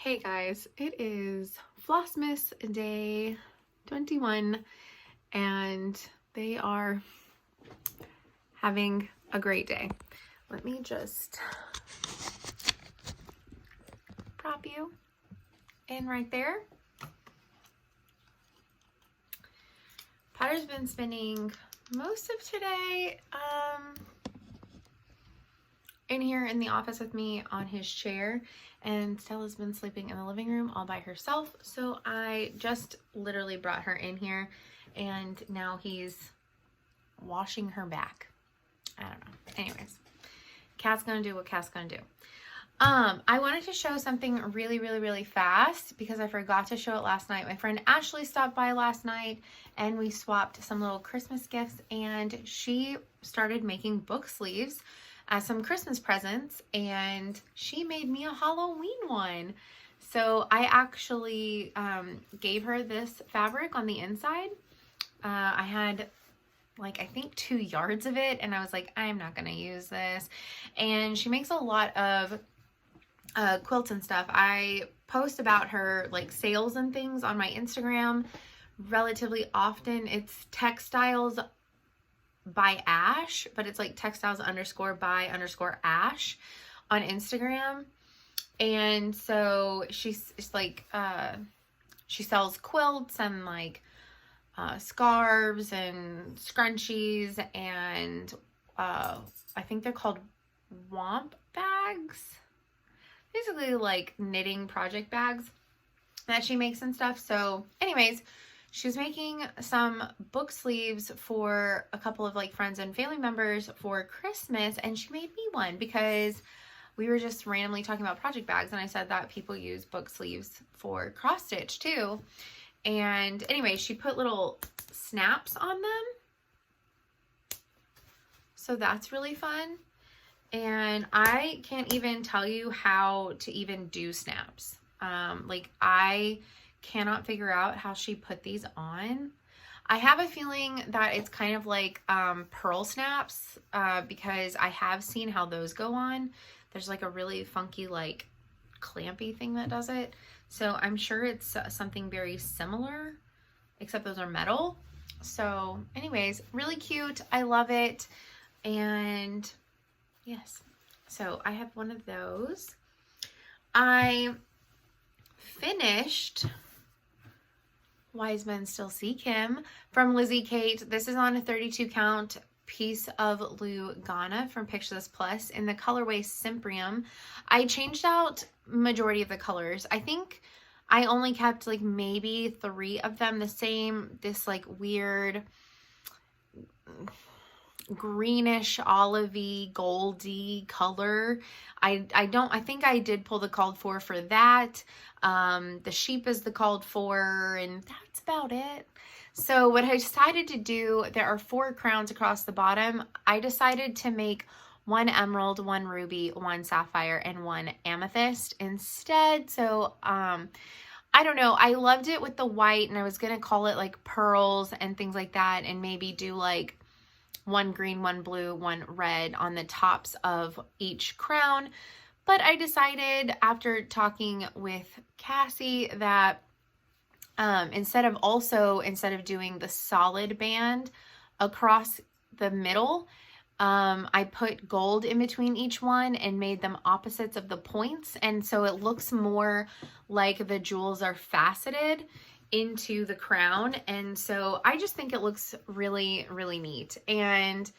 Hey guys, it is Vlogmas day 21 and they are having a great day. Let me just prop you in right there. Potter's been spending most of today in here in the office with me on his chair, and Stella's been sleeping in the living room all by herself. So I just literally brought her in here and now he's washing her back. I don't know. Anyways, cat's gonna do what cat's gonna do. I wanted to show something really fast because I forgot to show it last night. My friend Ashley stopped by last night and we swapped some little Christmas gifts, and she started making book sleeves as some Christmas presents, and she made me a Halloween one. So I actually gave her this fabric on the inside. I had like I think 2 yards of it, and I was like, I'm not gonna use this. And she makes a lot of quilts and stuff. I post about her like sales and things on my Instagram relatively often. It's textiles by Ash, but it's like textiles _by _Ash on Instagram. And so she's like she sells quilts and like scarves and scrunchies, and I think they're called womp bags, basically like knitting project bags that she makes and stuff. So anyways, she was making some book sleeves for a couple of like friends and family members for Christmas, and she made me one because we were just randomly talking about project bags, and I said that people use book sleeves for cross stitch too. And anyway, she put little snaps on them, so that's really fun. And I can't even tell you how to even do snaps. Like I cannot figure out how she put these on. I have a feeling that it's kind of like pearl snaps, because I have seen how those go on. There's like a really funky like clampy thing that does it. So I'm sure it's something very similar, except those are metal. So anyways, really cute. I love it. And yes, so I have one of those. I finished Wise Men Still Seek Him from Lizzie Kate. This is on a 32 count piece of Lugana from Picture This Plus in the colorway Simprium. I changed out majority of the colors. I think I only kept like maybe 3 of them the same. This like weird greenish olivey goldy color. I think I did pull the called for that. The sheep is the called for, and that's about it. So what I decided to do, there are 4 crowns across the bottom. I decided to make 1 emerald, 1 ruby, 1 sapphire, and 1 amethyst instead. So I don't know, I loved it with the white, and I was gonna call it like pearls and things like that, and maybe do like 1 green, 1 blue, 1 red on the tops of each crown. But I decided after talking with Cassie that instead of doing the solid band across the middle, I put gold in between each one and made them opposites of the points. And so it looks more like the jewels are faceted into the crown. And so I just think it looks really neat. And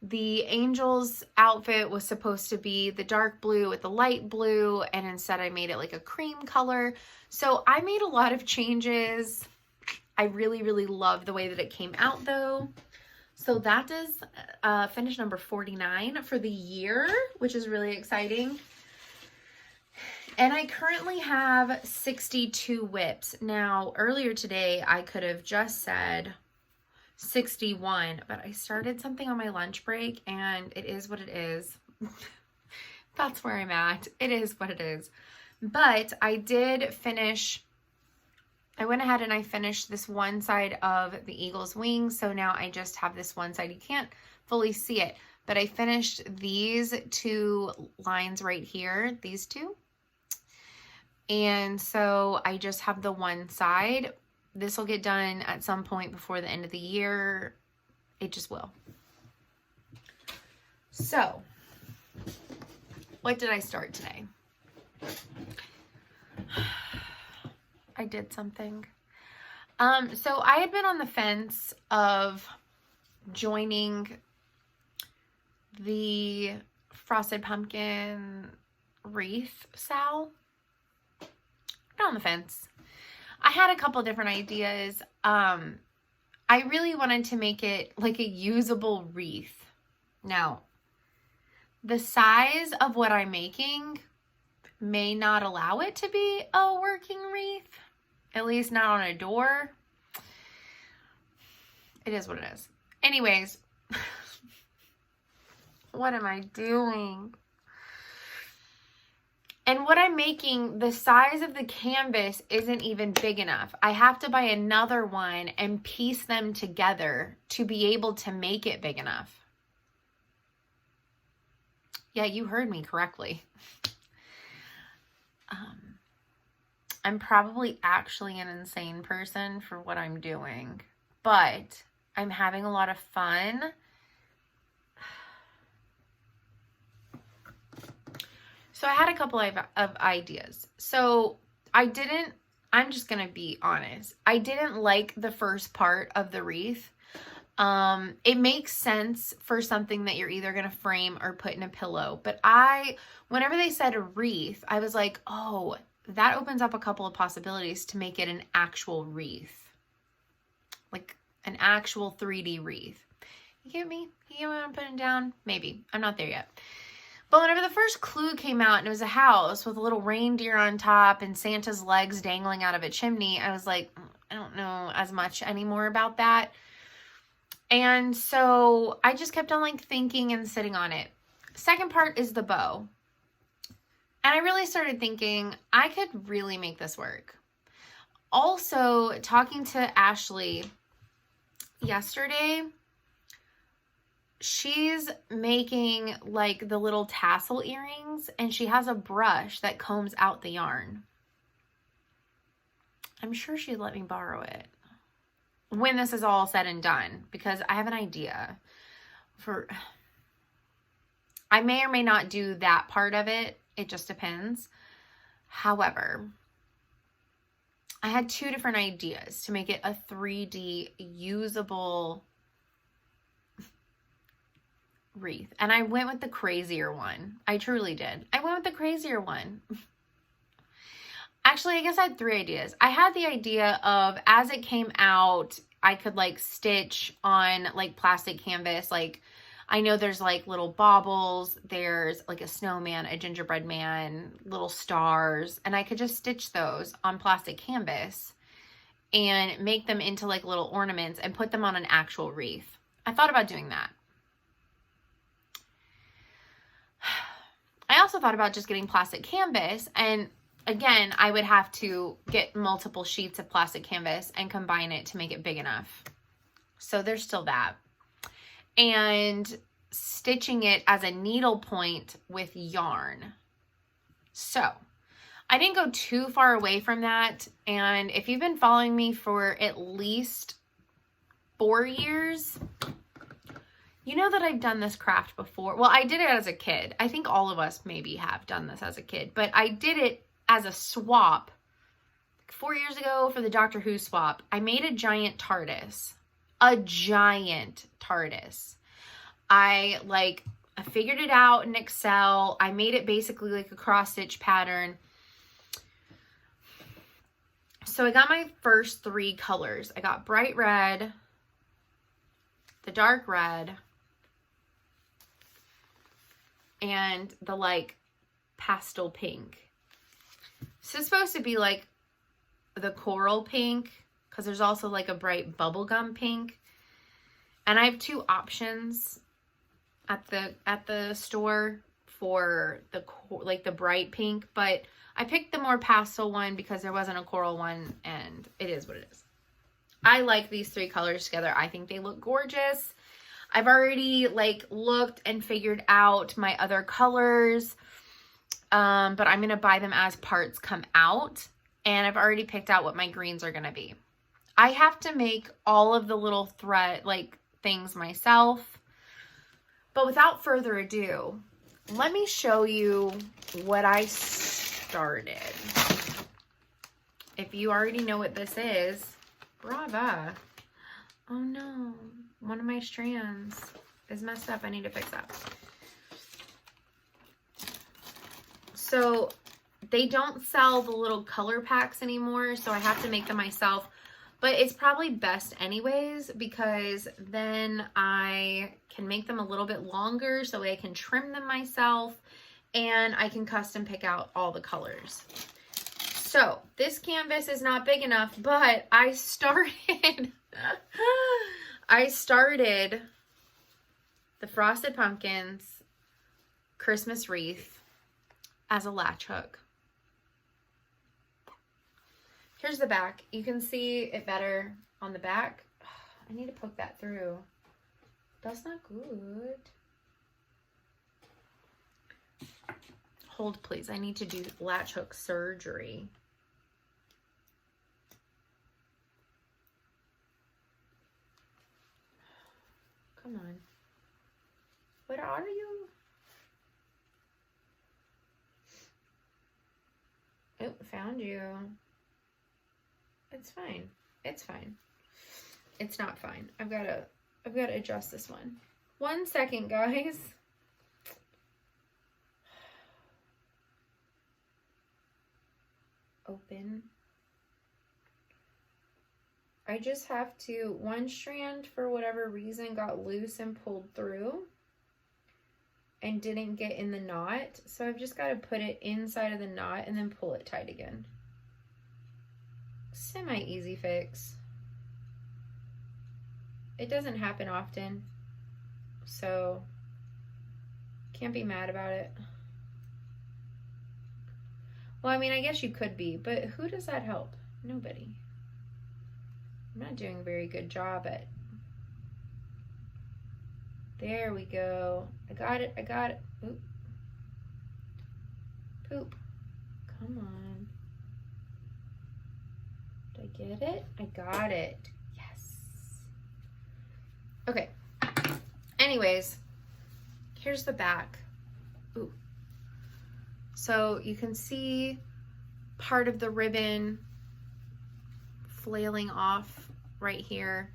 the angel's outfit was supposed to be the dark blue with the light blue, and instead I made it like a cream color. So I made a lot of changes. I really love the way that it came out though. So that is finish number 49 for the year, which is really exciting. And I currently have 62 whips. Now, earlier today, I could have just said 61, but I started something on my lunch break, and it is what it is. That's where I'm at. It is what it is. But I did finish, I went ahead and I finished this one side of the eagle's wings. So now I just have this one side. You can't fully see it, but I finished these 2 lines right here, these 2. And so I just have the one side. This will get done at some point before the end of the year. It just will. So, what did I start today? I did something. So I had been on the fence of joining the frosted pumpkin wreath sale. Been on the fence. I had a couple different ideas. I really wanted to make it like a usable wreath. Now, the size of what I'm making may not allow it to be a working wreath, at least not on a door. It is what it is. Anyways, what am I doing? And what I'm making, the size of the canvas isn't even big enough. I have to buy another one and piece them together to be able to make it big enough. Yeah, you heard me correctly. I'm probably actually an insane person for what I'm doing, but I'm having a lot of fun. So I had a couple of ideas. So I'm just going to be honest. I didn't like the first part of the wreath. It makes sense for something that you're either going to frame or put in a pillow. But whenever they said a wreath, I was like, oh, that opens up a couple of possibilities to make it an actual wreath. Like an actual 3D wreath. You get me? You get what I'm putting down? Maybe. I'm not there yet. But whenever the first clue came out and it was a house with a little reindeer on top and Santa's legs dangling out of a chimney, I was like, I don't know as much anymore about that. And so I just kept on like thinking and sitting on it. Second part is the bow. And I really started thinking I could really make this work. Also, talking to Ashley yesterday, she's making like the little tassel earrings and she has a brush that combs out the yarn. I'm sure she'd let me borrow it when this is all said and done, because I have an idea I may or may not do that part of it. It just depends. However, I had two different ideas to make it a 3D usable wreath. And I went with the crazier one. I truly did. I went with the crazier one. Actually, I guess I had three ideas. I had the idea of, as it came out, I could like stitch on like plastic canvas. Like, I know there's like little baubles. There's like a snowman, a gingerbread man, little stars. And I could just stitch those on plastic canvas and make them into like little ornaments and put them on an actual wreath. I thought about doing that. I also thought about just getting plastic canvas, and again, I would have to get multiple sheets of plastic canvas and combine it to make it big enough. So there's still that. And stitching it as a needle point with yarn. So I didn't go too far away from that. And if you've been following me for at least 4 years, you know that I've done this craft before. Well, I did it as a kid. I think all of us maybe have done this as a kid, but I did it as a swap 4 years ago for the Doctor Who swap. I made a giant TARDIS. A giant TARDIS. I figured it out in Excel. I made it basically like a cross stitch pattern. So I got my first 3 colors. I got bright red, the dark red, and the like pastel pink. So it's supposed to be like the coral pink, because there's also like a bright bubblegum pink. And I have 2 options at the store for the bright pink, but I picked the more pastel one because there wasn't a coral one, and it is what it is. I like these 3 colors together. I think they look gorgeous. I've already looked and figured out my other colors. but I'm going to buy them as parts come out. And I've already picked out what my greens are going to be. I have to make all of the little thread, like, things myself. But without further ado, let me show you what I started. If you already know what this is, brava. Oh no, one of my strands is messed up. I need to fix that. So they don't sell the little color packs anymore, so I have to make them myself. But it's probably best anyways, because then I can make them a little bit longer so I can trim them myself, and I can custom pick out all the colors. So this canvas is not big enough, but I started the Frosted Pumpkins Christmas wreath as a latch hook. Here's the back. You can see it better on the back. I need to poke that through. That's not good. Hold, please. I need to do latch hook surgery. Come on. What are you? Oh, found you. It's fine. It's fine. It's not fine. I've got to adjust this one. 1 second, guys. Open. I just have to, one strand for whatever reason got loose and pulled through and didn't get in the knot. So I've just got to put it inside of the knot and then pull it tight again. Semi-easy fix. It doesn't happen often, so can't be mad about it. Well, I mean, I guess you could be, but who does that help? Nobody. I'm not doing a very good job at... There we go. I got it. I got it. Oop. Poop. Come on. Did I get it? I got it. Yes. Okay. Anyways, here's the back. Ooh. So you can see part of the ribbon flailing off right here.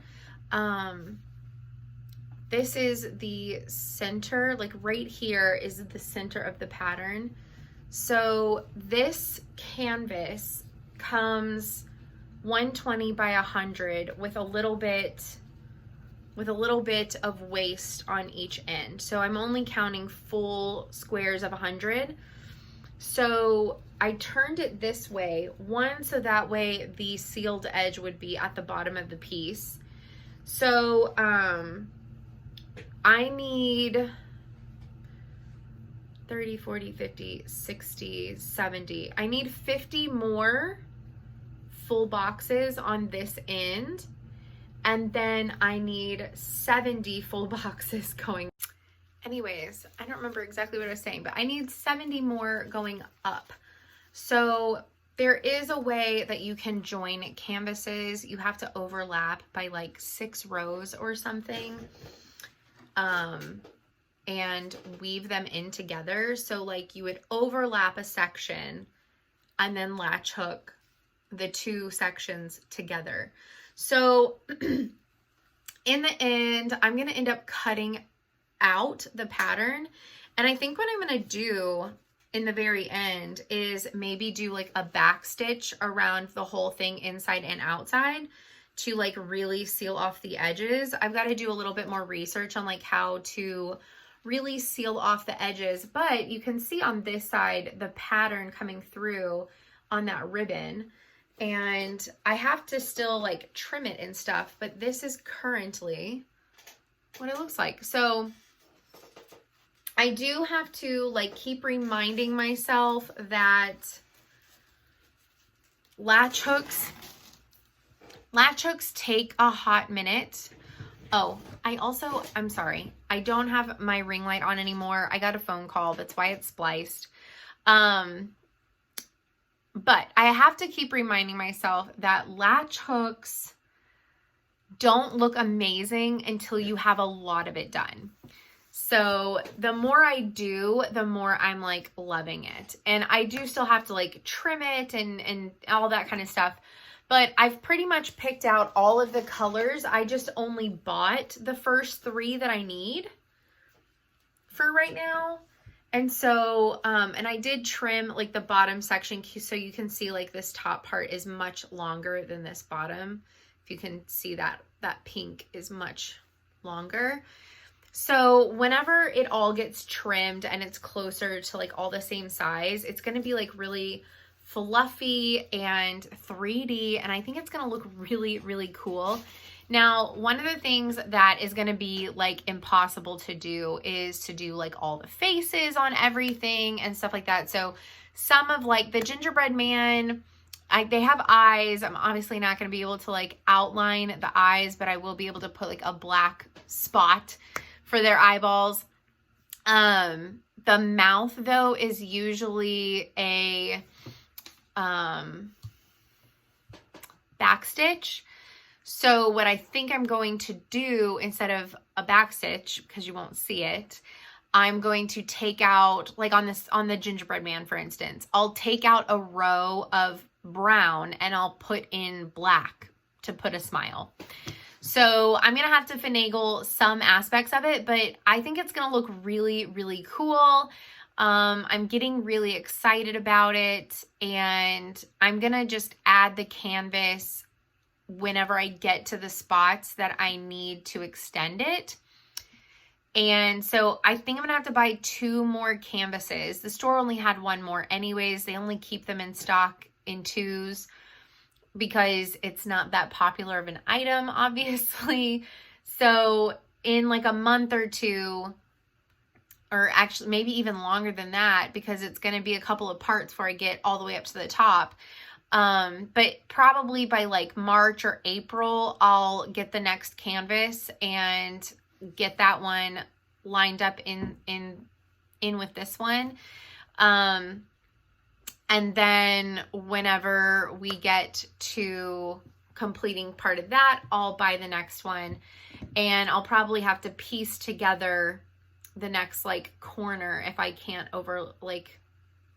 This is the center, like right here is the center of the pattern. So this canvas comes 120 by 100 with a little bit of waste on each end. So I'm only counting full squares of 100. So I turned it this way, one, so that way the sealed edge would be at the bottom of the piece. So I need 30, 40, 50, 60, 70. I need 50 more full boxes on this end. And then I need 70 full boxes going. Anyways, I don't remember exactly what I was saying, but I need 70 more going up. So there is a way that you can join canvases. You have to overlap by like 6 rows or something. And weave them in together. So like you would overlap a section and then latch hook the 2 sections together. So in the end, I'm going to end up cutting out the pattern. And I think what I'm going to do in the very end is maybe do like a back stitch around the whole thing inside and outside to like really seal off the edges. I've got to do a little bit more research on like how to really seal off the edges, but you can see on this side the pattern coming through on that ribbon. And I have to still like trim it and stuff, but this is currently what it looks like. So I do have to like keep reminding myself that latch hooks take a hot minute. Oh, I'm sorry. I don't have my ring light on anymore. I got a phone call. That's why it's spliced. But I have to keep reminding myself that latch hooks don't look amazing until you have a lot of it done. So the more I do, the more I'm like loving it. And I do still have to like trim it and all that kind of stuff. But I've pretty much picked out all of the colors. I just only bought the first 3 that I need for right now. And so, and I did trim like the bottom section so you can see like this top part is much longer than this bottom. If you can see that pink is much longer. So whenever it all gets trimmed and it's closer to like all the same size, it's going to be like really fluffy and 3D. And I think it's going to look really, really cool. Now, one of the things that is going to be like impossible to do is to do like all the faces on everything and stuff like that. So some of like the gingerbread man, they have eyes. I'm obviously not going to be able to like outline the eyes, but I will be able to put like a black spot for their eyeballs. The mouth though is usually a backstitch. So what I think I'm going to do instead of a backstitch, because you won't see it, I'm going to take out, like on the gingerbread man, for instance, I'll take out a row of brown and I'll put in black to put a smile. So I'm going to have to finagle some aspects of it, but I think it's going to look really, really cool. I'm getting really excited about it, and I'm going to just add the canvas whenever I get to the spots that I need to extend it. And so I think I'm going to have to buy 2 more canvases. The store only had 1 more anyways. They only keep them in stock in 2s. Because it's not that popular of an item, obviously. So in like a month or 2, or actually maybe even longer than that, because it's going to be a couple of parts before I get all the way up to the top. But probably by like March or April, I'll get the next canvas and get that one lined up in with this one. And then whenever we get to completing part of that, I'll buy the next one. And I'll probably have to piece together the next like corner if I can't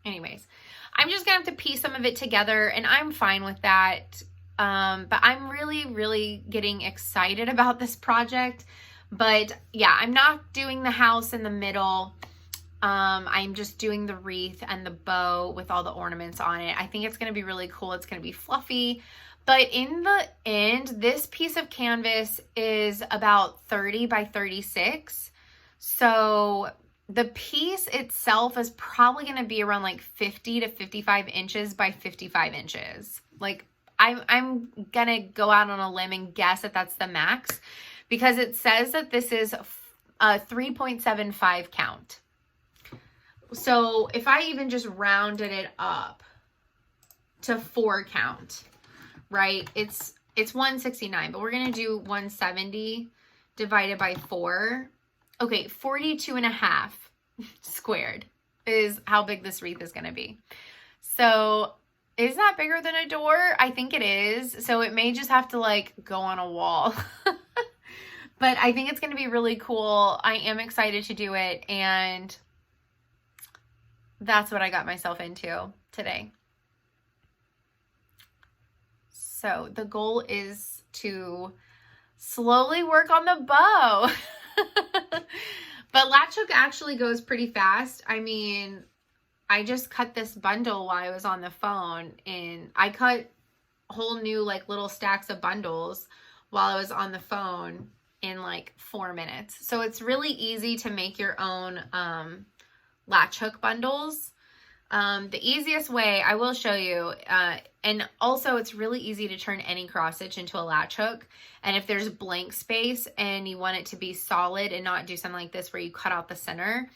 anyways. I'm just gonna have to piece some of it together, and I'm fine with that. But I'm really, really getting excited about this project. But yeah, I'm not doing the house in the middle. I'm just doing the wreath and the bow with all the ornaments on it. I think it's going to be really cool. It's going to be fluffy. But in the end, this piece of canvas is about 30 by 36. So the piece itself is probably going to be around like 50 to 55 inches by 55 inches. Like I'm going to go out on a limb and guess that that's the max, because it says that this is a 3.75 count. So if I even just rounded it up to 4 count, right? It's 169, but we're going to do 170 divided by 4. Okay, 42.5 squared is how big this wreath is going to be. So is that bigger than a door? I think it is. So it may just have to like go on a wall. But I think it's going to be really cool. I am excited to do it, and that's what I got myself into today. So the goal is to slowly work on the bow. But latch hook actually goes pretty fast. I mean, I just cut this bundle while I was on the phone, and I cut whole new like little stacks of bundles while I was on the phone in like 4 minutes. So it's really easy to make your own latch hook bundles. The easiest way, I will show you, and also it's really easy to turn any cross stitch into a latch hook. And if there's blank space and you want it to be solid and not do something like this where you cut out the center,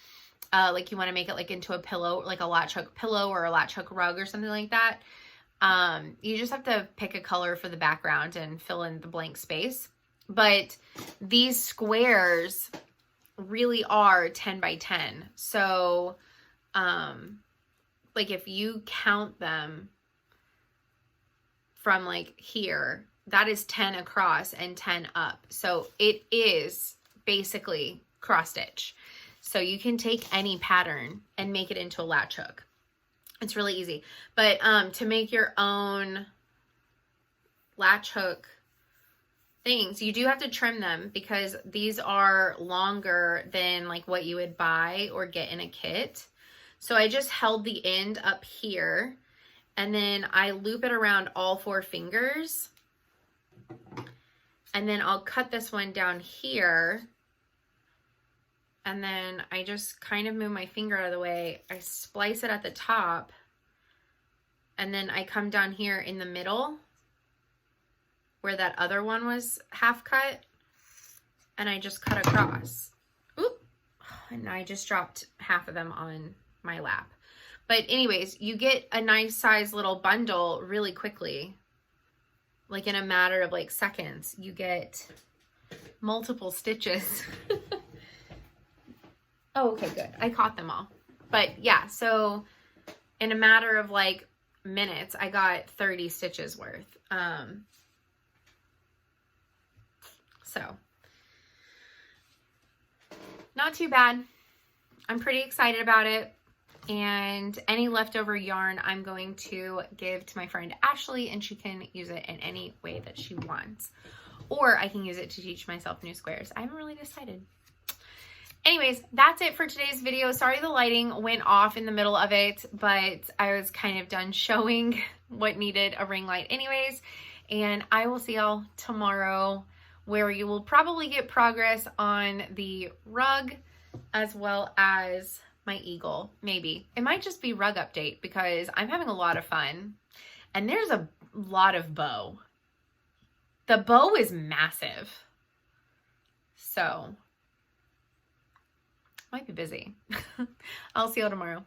like you want to make it like into a pillow, like a latch hook pillow or a latch hook rug or something like that, you just have to pick a color for the background and fill in the blank space. But these squares really are 10 by 10. So, like if you count them from like here, that is 10 across and 10 up. So it is basically cross stitch. So you can take any pattern and make it into a latch hook. It's really easy. But to make your own latch hook things, you do have to trim them because these are longer than like what you would buy or get in a kit. So I just held the end up here and then I loop it around all 4 fingers. And then I'll cut this one down here. And then I just kind of move my finger out of the way. I splice it at the top. And then I come down here in the middle where that other one was half cut. And I just cut across. Oop. And I just dropped half of them on my lap. But anyways, you get a nice size little bundle really quickly. Like in a matter of like seconds, you get multiple stitches. Oh, okay, good. I caught them all. But yeah, so in a matter of like minutes, I got 30 stitches worth. So not too bad. I'm pretty excited about it. And any leftover yarn I'm going to give to my friend Ashley, and she can use it in any way that she wants. Or I can use it to teach myself new squares. I haven't really decided. Anyways, that's it for today's video. Sorry the lighting went off in the middle of it, but I was kind of done showing what needed a ring light anyways. And I will see y'all tomorrow, where you will probably get progress on the rug as well as my eagle. Maybe. It might just be rug update because I'm having a lot of fun. And there's a lot of bow. The bow is massive. So might be busy. I'll see you tomorrow.